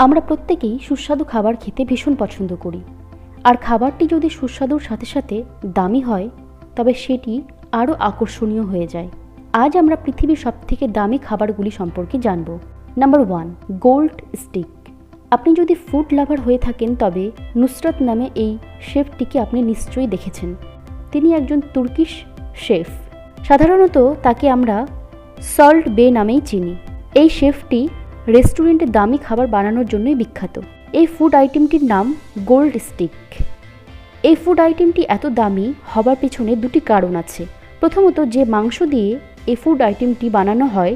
আমরা প্রত্যেকেই সুস্বাদু খাবার খেতে ভীষণ পছন্দ করি, আর খাবারটি যদি সুস্বাদুর সাথে সাথে দামি হয় তবে সেটি আরও আকর্ষণীয় হয়ে যায়। আজ আমরা পৃথিবীর সবথেকে দামি খাবারগুলি সম্পর্কে জানব। Number 1, gold stick. আপনি যদি ফুড লাভার হয়ে থাকেন তবে নুসরাত নামে এই শেফটিকে আপনি নিশ্চয়ই দেখেছেন। তিনি একজন তুর্কিশ শেফ। সাধারণত তাকে আমরা সল্ট বে নামেই চিনি। এই শেফটি রেস্টুরেন্টে দামি খাবার বানানোর জন্যই বিখ্যাত। এই ফুড আইটেমটির নাম গোল্ড স্টিক। এই ফুড আইটেমটি এত দামি হবার পেছনে দুটি কারণ আছে। প্রথমত, যে মাংস দিয়ে এই ফুড আইটেমটি বানানো হয়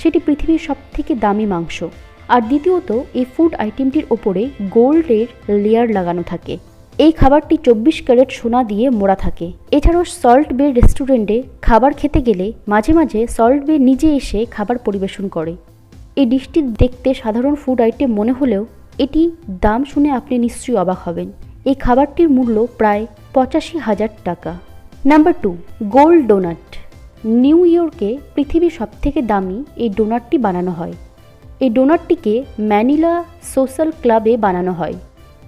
সেটি পৃথিবীর সবথেকে দামি মাংস। আর দ্বিতীয়ত, এই ফুড আইটেমটির ওপরে গোল্ডের লেয়ার লাগানো থাকে। এই খাবারটি 24 ক্যারেট সোনা দিয়ে মোড়া থাকে। এছাড়াও সল্ট বে রেস্টুরেন্টে খাবার খেতে গেলে মাঝে মাঝে সল্ট বে নিজে এসে খাবার পরিবেশন করে। এই ডিশটি দেখতে সাধারণ ফুড আইটেম মনে হলেও এটি দাম শুনে আপনি নিশ্চয়ই অবাক হবেন। এই খাবারটির মূল্য প্রায় 85,000 টাকা। Number 2, gold donut. নিউ ইয়র্কে পৃথিবীর সবথেকে দামি এই ডোনাটটি বানানো হয়। এই ডোনাটটিকে ম্যানিলা সোশ্যাল ক্লাবে বানানো হয়।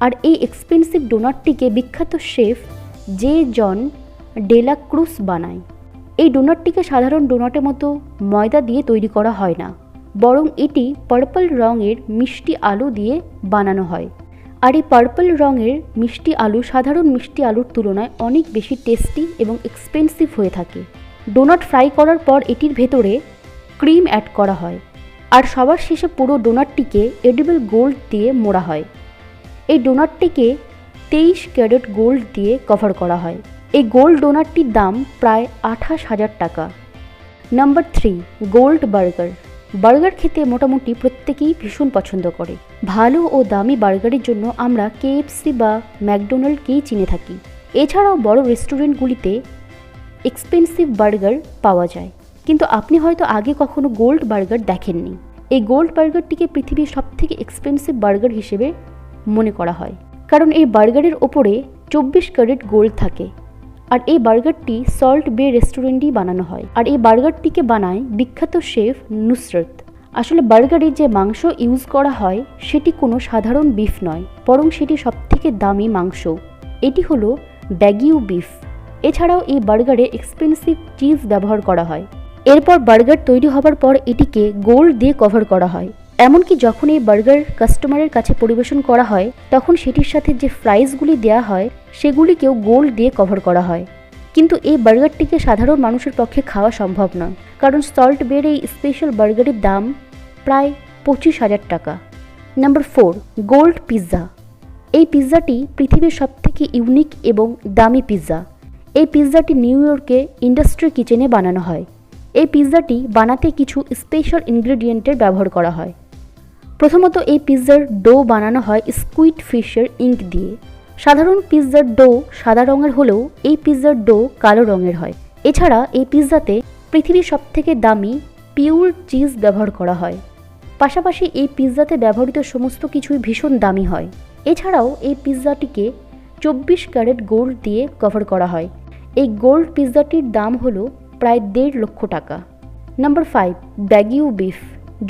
আর এই এক্সপেন্সিভ ডোনাটটিকে বিখ্যাত শেফ জন ডেলা ক্রুজ বানায়। এই ডোনাটটিকে সাধারণ ডোনাটের মতো ময়দা দিয়ে তৈরি করা হয় না, বরং এটি পার্পল রঙের মিষ্টি আলু দিয়ে বানানো হয়। আর এই পার্পল রঙের মিষ্টি আলু সাধারণ মিষ্টি আলুর তুলনায় অনেক বেশি টেস্টি এবং এক্সপেন্সিভ হয়ে থাকে। ডোনাট ফ্রাই করার পর এটির ভেতরে ক্রিম অ্যাড করা হয়, আর সবার শেষে পুরো ডোনাটটিকে এডিবল গোল্ড দিয়ে মোড়া হয়। এই ডোনাটটিকে 23 ক্যারেট গোল্ড দিয়ে কভার করা হয়। এই গোল্ড ডোনাটটির দাম প্রায় 28,000 টাকা। Number 3, gold burger. বার্গার খেতে মোটামুটি প্রত্যেকেই ভীষণ পছন্দ করে। ভালো ও দামি বার্গারের জন্য আমরা KFC বা ম্যাকডোনাল্ডকেই চিনে থাকি। এছাড়াও বড় রেস্টুরেন্টগুলিতে এক্সপেন্সিভ বার্গার পাওয়া যায়, কিন্তু আপনি হয়তো আগে কখনো গোল্ড বার্গার দেখেননি। এই গোল্ড বার্গারটিকে পৃথিবীর সবথেকে এক্সপেন্সিভ বার্গার হিসেবে মনে করা হয়, কারণ এই বার্গারের ওপরে 24 ক্যারেট গোল্ড থাকে। আর এই বার্গারটি সল্ট বে রেস্টুরেন্টেই বানানো হয়। আর এই বার্গারটিকে বানায় বিখ্যাত শেফ নুসরত। আসলে বার্গারে যে মাংস ইউজ করা হয় সেটি কোনো সাধারণ বিফ নয়, বরং সেটি সবথেকে দামি মাংস। এটি হলো ব্যাগিউ বিফ। এছাড়াও এই বার্গারে এক্সপেন্সিভ চিজ ব্যবহার করা হয়। এরপর বার্গার তৈরি হবার পর এটিকে গোল্ড দিয়ে কভার করা হয়। এমনকি যখন এই বার্গার কাস্টমারের কাছে পরিবেশন করা হয় তখন সেটির সাথে যে ফ্রাইজগুলি দেওয়া হয় সেগুলিকেও গোল্ড দিয়ে কভার করা হয়। কিন্তু এই বার্গারটিকে সাধারণ মানুষের পক্ষে খাওয়া সম্ভব নয়, কারণ সল্ট বের এই স্পেশাল বার্গারের দাম প্রায় 25,000 টাকা। Number 4, gold pizza. এই পিৎজাটি পৃথিবীর সবথেকে ইউনিক এবং দামি পিৎজা। এই পিৎজাটি নিউ ইয়র্কে ইন্ডাস্ট্রি কিচেনে বানানো হয়। এই পিৎজাটি বানাতে কিছু স্পেশাল ইনগ্রেডিয়েন্টের ব্যবহার করা হয়। প্রথমত, এই পিৎজার ডো বানানো হয় স্কুইড ফিশের ইঙ্ক দিয়ে। সাধারণ পিৎজার ডো সাদা রঙের হলেও এই পিৎজার ডো কালো রঙের হয়। এছাড়া এই পিৎজাতে পৃথিবীর সবথেকে দামি পিওর চিজ ব্যবহার করা হয়। পাশাপাশি এই পিৎজাতে ব্যবহৃত সমস্ত কিছুই ভীষণ দামি হয়। এছাড়াও এই পিৎজাটিকে 24 ক্যারেট গোল্ড দিয়ে কভার করা হয়। এই গোল্ড পিৎজাটির দাম হলো প্রায় 1.5 লক্ষ টাকা। নাম্বার 5, ব্যাগিউ বিফ।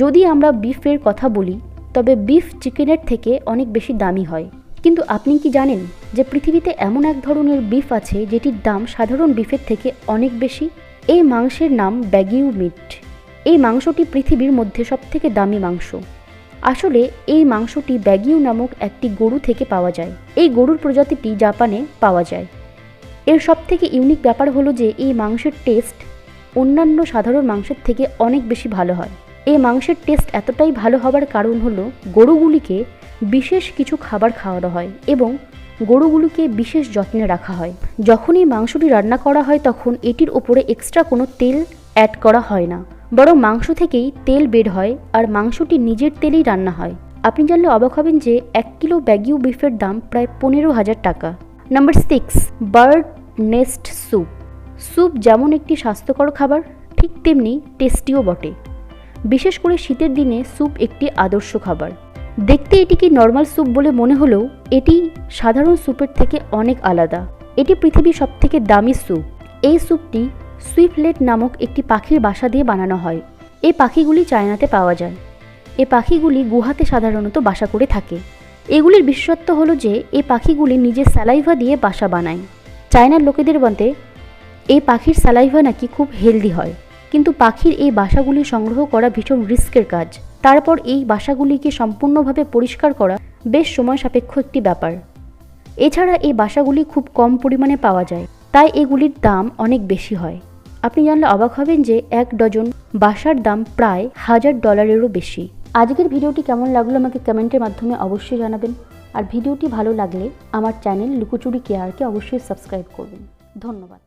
যদি আমরা বিফের কথা বলি তবে বিফ চিকেনের থেকে অনেক বেশি দামি হয়। কিন্তু আপনি কি জানেন যে পৃথিবীতে এমন এক ধরনের বিফ আছে যেটির দাম সাধারণ বিফের থেকে অনেক বেশি? এই মাংসের নাম ব্যাগিউ মিট। এই মাংসটি পৃথিবীর মধ্যে সবথেকে দামি মাংস। আসলে এই মাংসটি ব্যাগিউ নামক একটি গরু থেকে পাওয়া যায়। এই গরুর প্রজাতিটি জাপানে পাওয়া যায়। এর সবথেকে ইউনিক ব্যাপার হলো যে এই মাংসের টেস্ট অন্যান্য সাধারণ মাংসের থেকে অনেক বেশি ভালো হয়। এই মাংসের টেস্ট এতটাই ভালো হবার কারণ হলো গরুগুলিকে বিশেষ কিছু খাবার খাওয়ানো হয় এবং গরুগুলিকে বিশেষ যত্নে রাখা হয়। যখন এই মাংসটি রান্না করা হয় তখন এটির ওপরে এক্সট্রা কোনো তেল অ্যাড করা হয় না, বরং মাংস থেকেই তেল বের হয় আর মাংসটি নিজের তেলেই রান্না হয়। আপনি জানলে অবাক হবেন যে 1 কিলো ব্যাগিউ বিফের দাম প্রায় 15,000 টাকা। Number 6, bird nest soup. Soup যেমন একটি স্বাস্থ্যকর খাবার, ঠিক তেমনি টেস্টিও বটে। বিশেষ করে শীতের দিনে স্যুপ একটি আদর্শ খাবার। দেখতে এটিকে নর্মাল স্যুপ বলে মনে হলেও এটি সাধারণ স্যুপের থেকে অনেক আলাদা। এটি পৃথিবীর সবথেকে দামি স্যুপ। এই স্যুপটি সুইফলেট নামক একটি পাখির বাসা দিয়ে বানানো হয়। এই পাখিগুলি চায়নাতে পাওয়া যায়। এ পাখিগুলি গুহাতে সাধারণত বাসা করে থাকে। এগুলির বিশেষত্ব হলো যে এই পাখিগুলি নিজের স্যালাইভা দিয়ে বাসা বানায়। চায়নার লোকেদের মতে এই পাখির স্যালাইভা নাকি খুব হেলদি হয়, কিন্তু পাখির এই বাসাগুলি সংগ্রহ করা ভীষণ রিস্কের কাজ। তারপর এই বাসাগুলিকে সম্পূর্ণভাবে পরিষ্কার করা বেশ সময় সাপেক্ষ একটি ব্যাপার। এছাড়া এই বাসাগুলি খুব কম পরিমাণে পাওয়া যায়, তাই এগুলির দাম অনেক বেশি হয়। আপনি জানলে অবাক হবেন যে 1 ডজন বাসার দাম প্রায় $1000-এরও বেশি। আজকের ভিডিওটি কেমন লাগলো আমাকে কমেন্টের মাধ্যমে অবশ্যই জানাবেন। আর ভিডিওটি ভালো লাগলে আমার চ্যানেল লুকোচুরি কেয়ারকে অবশ্যই সাবস্ক্রাইব করবেন। ধন্যবাদ।